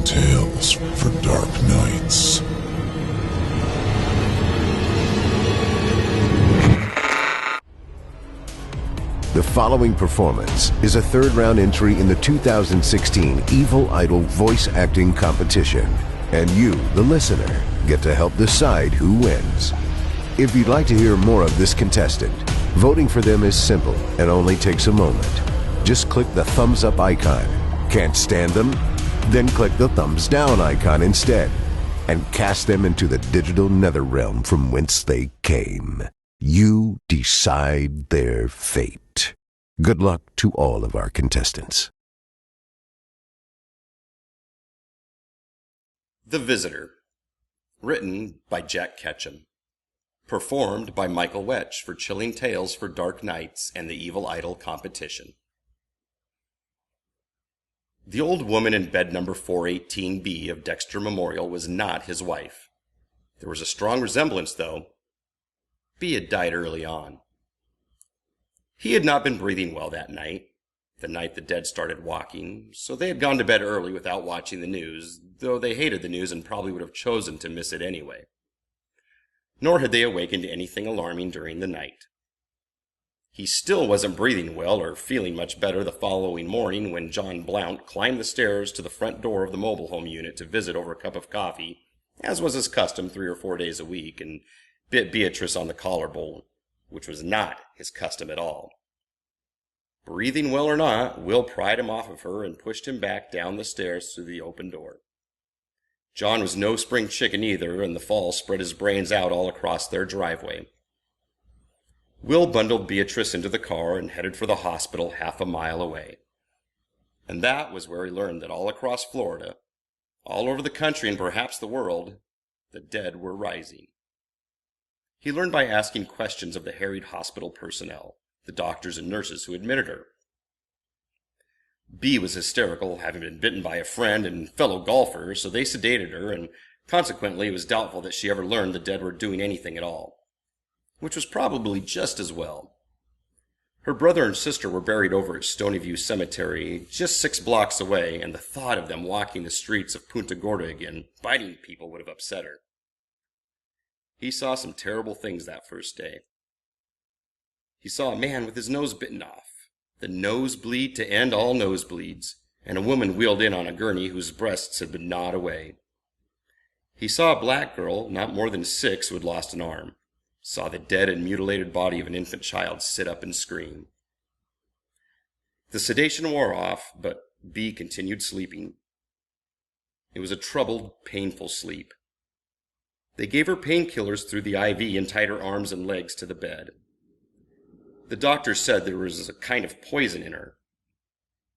Tales for Dark Nights. The following performance is a third-round entry in the 2016 Evil Idol voice acting competition, and you, the listener, get to help decide who wins. If you'd like to hear more of this contestant, voting for them is simple and only takes a moment. Just click the thumbs up icon. Can't stand them? Then click the thumbs down icon instead, and cast them into the digital netherrealm from whence they came. You decide their fate. Good luck to all of our contestants. The Visitor. Written by Jack Ketchum. Performed by Michael Wetch for Chilling Tales for Dark Nights and the Evil Idol competition. The old woman in bed number 418B of Dexter Memorial was not his wife. There was a strong resemblance, though. B had died early on. He had not been breathing well that night, the night the dead started walking, so they had gone to bed early without watching the news, though they hated the news and probably would have chosen to miss it anyway. Nor had they awakened to anything alarming during the night. He still wasn't breathing well or feeling much better the following morning when John Blount climbed the stairs to the front door of the mobile home unit to visit over a cup of coffee, as was his custom 3 or 4 days a week, and bit Beatrice on the collarbone, which was not his custom at all. Breathing well or not, Will pried him off of her and pushed him back down the stairs through the open door. John was no spring chicken either, and the fall spread his brains out all across their driveway. Will bundled Beatrice into the car and headed for the hospital half a mile away. And that was where he learned that all across Florida, all over the country and perhaps the world, the dead were rising. He learned by asking questions of the harried hospital personnel, the doctors and nurses who admitted her. B was hysterical, having been bitten by a friend and fellow golfer, so they sedated her, and consequently it was doubtful that she ever learned the dead were doing anything at all, which was probably just as well. Her brother and sister were buried over at Stonyview Cemetery, just 6 blocks away, and the thought of them walking the streets of Punta Gorda again, biting people, would have upset her. He saw some terrible things that first day. He saw a man with his nose bitten off, the nosebleed to end all nosebleeds, and a woman wheeled in on a gurney whose breasts had been gnawed away. He saw a black girl, not more than 6, who had lost an arm. Saw the dead and mutilated body of an infant child sit up and scream. The sedation wore off, but B continued sleeping. It was a troubled, painful sleep. They gave her painkillers through the IV and tied her arms and legs to the bed. The doctors said there was a kind of poison in her.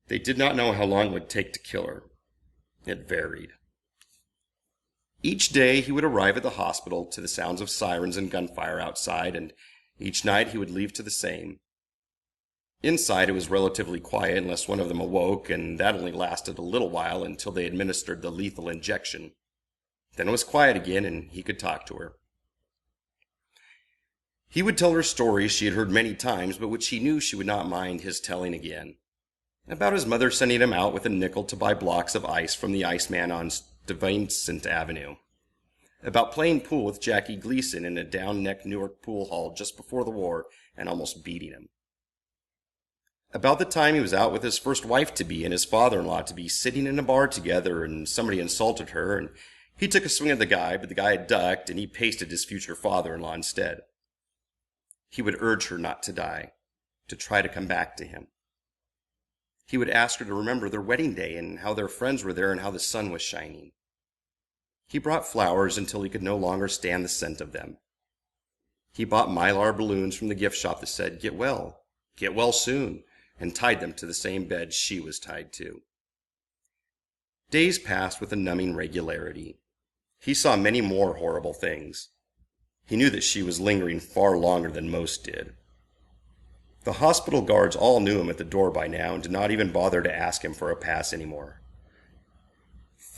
They did not know how long it would take to kill her. It varied. Each day he would arrive at the hospital to the sounds of sirens and gunfire outside, and each night he would leave to the same. Inside it was relatively quiet unless one of them awoke, and that only lasted a little while until they administered the lethal injection. Then it was quiet again, and he could talk to her. He would tell her stories she had heard many times, but which he knew she would not mind his telling again. About his mother sending him out with a nickel to buy blocks of ice from the Iceman on Stuyvesant Avenue. About playing pool with Jackie Gleason in a down-neck Newark pool hall just before the war and almost beating him. About the time he was out with his first wife-to-be and his father-in-law-to-be sitting in a bar together, and somebody insulted her, and he took a swing at the guy, but the guy had ducked, and he pasted his future father-in-law instead. He would urge her not to die, to try to come back to him. He would ask her to remember their wedding day and how their friends were there and how the sun was shining. He brought flowers until he could no longer stand the scent of them. He bought mylar balloons from the gift shop that said, get well soon, and tied them to the same bed she was tied to. Days passed with a numbing regularity. He saw many more horrible things. He knew that she was lingering far longer than most did. The hospital guards all knew him at the door by now and did not even bother to ask him for a pass anymore.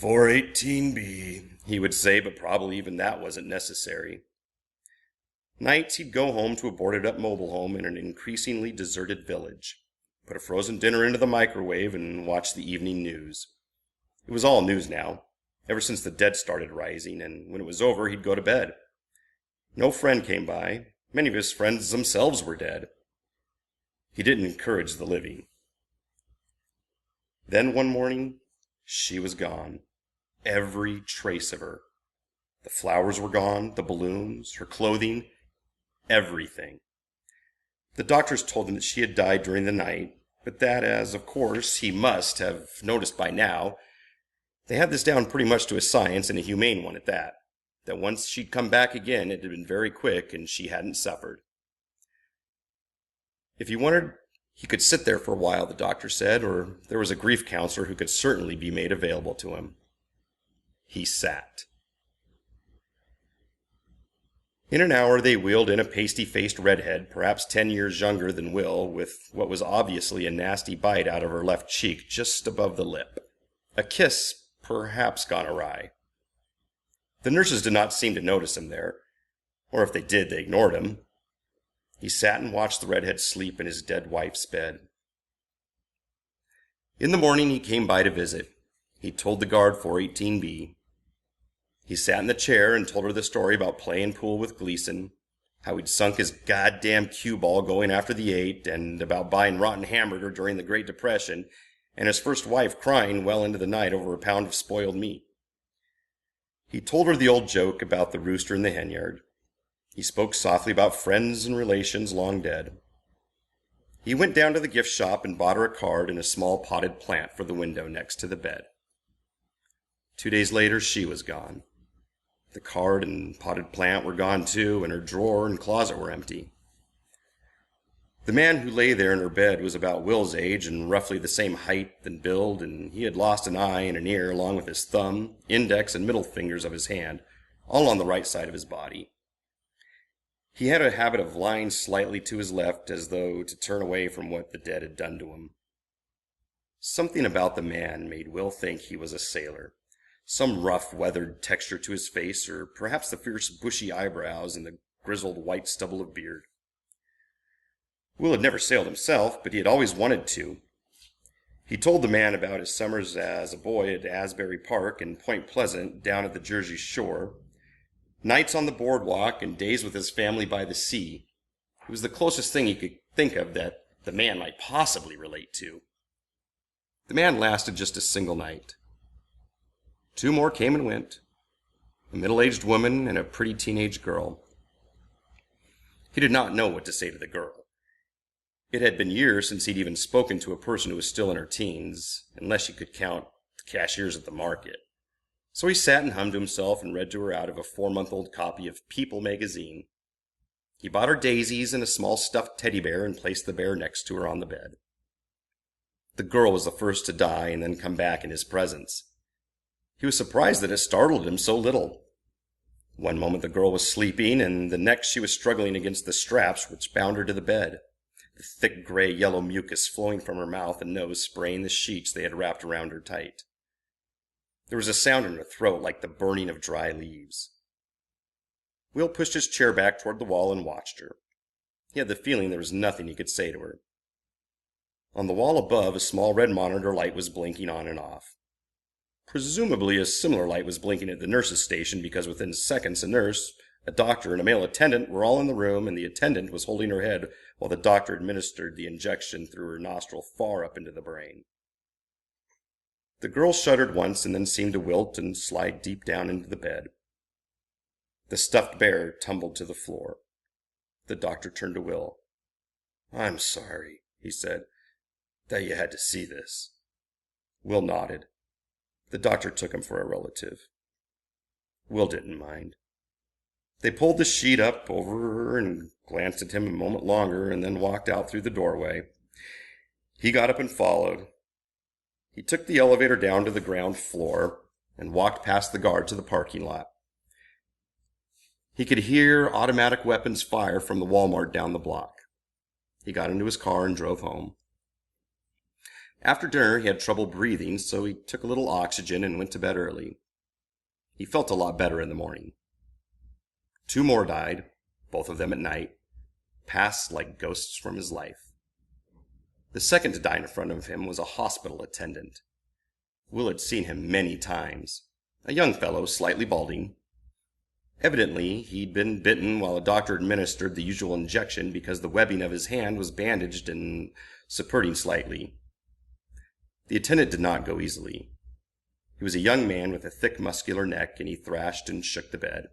418B, he would say, but probably even that wasn't necessary. Nights he'd go home to a boarded-up mobile home in an increasingly deserted village, put a frozen dinner into the microwave, and watch the evening news. It was all news now, ever since the dead started rising, and when it was over, he'd go to bed. No friend came by. Many of his friends themselves were dead. He didn't encourage the living. Then one morning, she was gone. Every trace of her. The flowers were gone, the balloons, her clothing, everything. The doctors told him that she had died during the night, but that, as of course he must have noticed by now, they had this down pretty much to a science, and a humane one at that. That once she'd come back again, it had been very quick, and she hadn't suffered. If he wanted, he could sit there for a while, the doctor said, or there was a grief counselor who could certainly be made available to him. He sat. In an hour, they wheeled in a pasty-faced redhead, perhaps 10 years younger than Will, with what was obviously a nasty bite out of her left cheek just above the lip. A kiss perhaps gone awry. The nurses did not seem to notice him there, or if they did, they ignored him. He sat and watched the redhead sleep in his dead wife's bed. In the morning, he came by to visit. He told the guard 418B. He sat in the chair and told her the story about playing pool with Gleason, how he'd sunk his goddamn cue ball going after the 8, and about buying rotten hamburger during the Great Depression, and his first wife crying well into the night over a pound of spoiled meat. He told her the old joke about the rooster in the henyard. He spoke softly about friends and relations long dead. He went down to the gift shop and bought her a card and a small potted plant for the window next to the bed. 2 days later, she was gone. The card and potted plant were gone too, and her drawer and closet were empty. The man who lay there in her bed was about Will's age and roughly the same height and build, and he had lost an eye and an ear along with his thumb, index, and middle fingers of his hand, all on the right side of his body. He had a habit of lying slightly to his left as though to turn away from what the dead had done to him. Something about the man made Will think he was a sailor. Some rough, weathered texture to his face, or perhaps the fierce, bushy eyebrows and the grizzled white stubble of beard. Will had never sailed himself, but he had always wanted to. He told the man about his summers as a boy at Asbury Park and Point Pleasant down at the Jersey shore, nights on the boardwalk and days with his family by the sea. It was the closest thing he could think of that the man might possibly relate to. The man lasted just a single night. 2 more came and went, a middle-aged woman and a pretty teenage girl. He did not know what to say to the girl. It had been years since he'd even spoken to a person who was still in her teens, unless you could count the cashiers at the market. So he sat and hummed to himself and read to her out of a 4-month-old copy of People magazine. He bought her daisies and a small stuffed teddy bear and placed the bear next to her on the bed. The girl was the first to die and then come back in his presence. He was surprised that it startled him so little. One moment the girl was sleeping, and the next she was struggling against the straps which bound her to the bed, the thick gray-yellow mucus flowing from her mouth and nose spraying the sheets they had wrapped around her tight. There was a sound in her throat like the burning of dry leaves. Will pushed his chair back toward the wall and watched her. He had the feeling there was nothing he could say to her. On the wall above, a small red monitor light was blinking on and off. Presumably a similar light was blinking at the nurse's station because within seconds a nurse, a doctor, and a male attendant were all in the room, and the attendant was holding her head while the doctor administered the injection through her nostril far up into the brain. The girl shuddered once and then seemed to wilt and slide deep down into the bed. The stuffed bear tumbled to the floor. The doctor turned to Will. "I'm sorry," he said, "that you had to see this." Will nodded. The doctor took him for a relative. Will didn't mind. They pulled the sheet up over her and glanced at him a moment longer and then walked out through the doorway. He got up and followed. He took the elevator down to the ground floor and walked past the guard to the parking lot. He could hear automatic weapons fire from the Walmart down the block. He got into his car and drove home. After dinner, he had trouble breathing, so he took a little oxygen and went to bed early. He felt a lot better in the morning. 2 more died, both of them at night, passed like ghosts from his life. The second to die in front of him was a hospital attendant. Will had seen him many times. A young fellow, slightly balding. Evidently, he'd been bitten while a doctor administered the usual injection because the webbing of his hand was bandaged and supporting slightly. The attendant did not go easily. He was a young man with a thick, muscular neck, and he thrashed and shook the bed.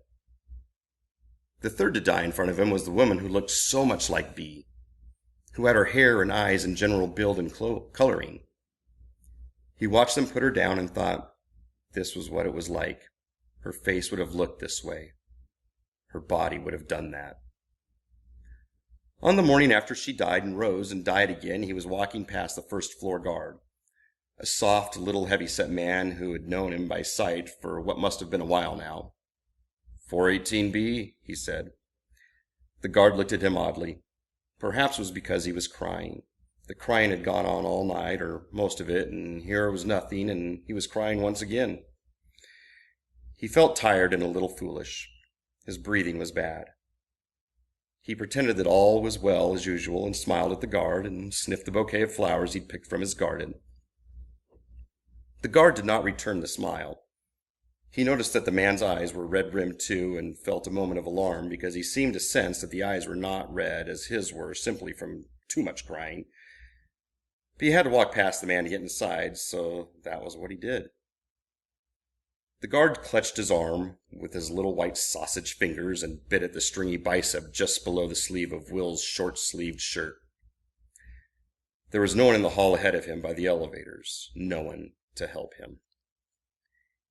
The third to die in front of him was the woman who looked so much like Bee, who had her hair and eyes and general build and coloring. He watched them put her down and thought, this was what it was like. Her face would have looked this way. Her body would have done that. On the morning after she died and rose and died again, he was walking past the first floor guard, a soft, little heavy-set man who had known him by sight for what must have been a while now. 418B, he said. The guard looked at him oddly. Perhaps it was because he was crying. The crying had gone on all night, or most of it, and here was nothing, and he was crying once again. He felt tired and a little foolish. His breathing was bad. He pretended that all was well as usual and smiled at the guard and sniffed the bouquet of flowers he'd picked from his garden. The guard did not return the smile. He noticed that the man's eyes were red-rimmed too and felt a moment of alarm because he seemed to sense that the eyes were not red as his were simply from too much crying. But he had to walk past the man to get inside, so that was what he did. The guard clutched his arm with his little white sausage fingers and bit at the stringy bicep just below the sleeve of Will's short-sleeved shirt. There was no one in the hall ahead of him by the elevators, no one to help him.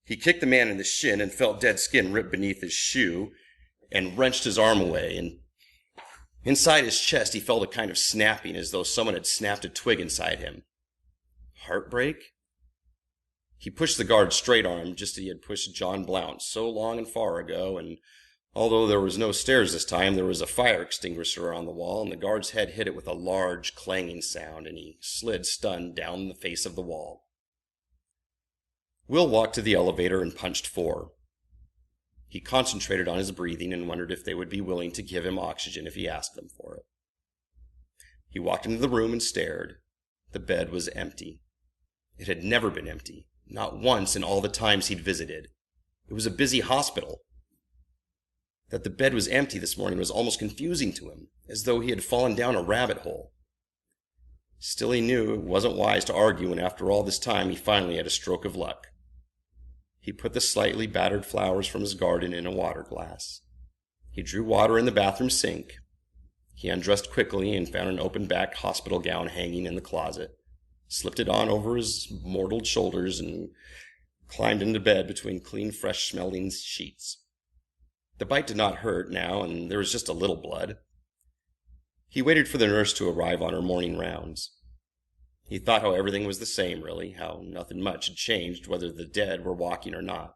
He kicked the man in the shin and felt dead skin rip beneath his shoe and wrenched his arm away, and inside his chest he felt a kind of snapping as though someone had snapped a twig inside him. Heartbreak? He pushed the guard's straight arm just as he had pushed John Blount so long and far ago, and although there was no stairs this time, there was a fire extinguisher on the wall, and the guard's head hit it with a large clanging sound, and he slid stunned down the face of the wall. Will walked to the elevator and punched 4. He concentrated on his breathing and wondered if they would be willing to give him oxygen if he asked them for it. He walked into the room and stared. The bed was empty. It had never been empty, not once in all the times he'd visited. It was a busy hospital. That the bed was empty this morning was almost confusing to him, as though he had fallen down a rabbit hole. Still, he knew it wasn't wise to argue, and after all this time he finally had a stroke of luck. He put the slightly battered flowers from his garden in a water glass. He drew water in the bathroom sink. He undressed quickly and found an open-backed hospital gown hanging in the closet, slipped it on over his mortaled shoulders, and climbed into bed between clean, fresh-smelling sheets. The bite did not hurt now, and there was just a little blood. He waited for the nurse to arrive on her morning rounds. He thought how everything was the same, really, how nothing much had changed whether the dead were walking or not.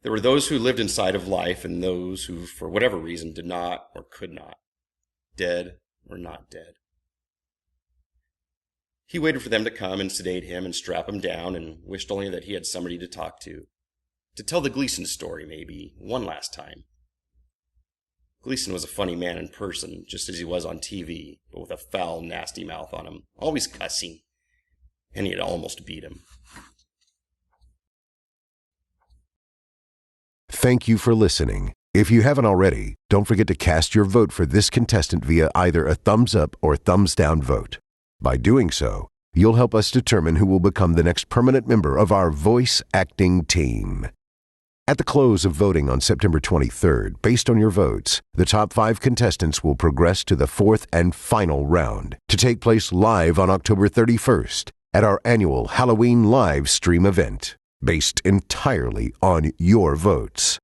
There were those who lived inside of life and those who, for whatever reason, did not or could not, dead or not dead. He waited for them to come and sedate him and strap him down and wished only that he had somebody to talk to tell the Gleason story, maybe, one last time. Gleason was a funny man in person, just as he was on TV, but with a foul, nasty mouth on him, always cussing, and he had almost beat him. Thank you for listening. If you haven't already, don't forget to cast your vote for this contestant via either a thumbs up or thumbs down vote. By doing so, you'll help us determine who will become the next permanent member of our voice acting team. At the close of voting on September 23rd, based on your votes, the top 5 contestants will progress to the 4th and final round to take place live on October 31st at our annual Halloween live stream event, based entirely on your votes.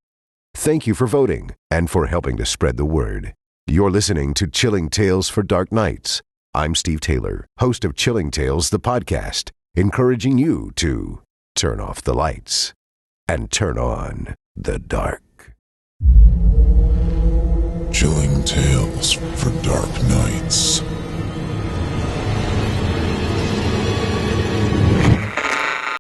Thank you for voting and for helping to spread the word. You're listening to Chilling Tales for Dark Nights. I'm Steve Taylor, host of Chilling Tales, the podcast, encouraging you to turn off the lights and turn on the dark. Chilling Tales for Dark Nights.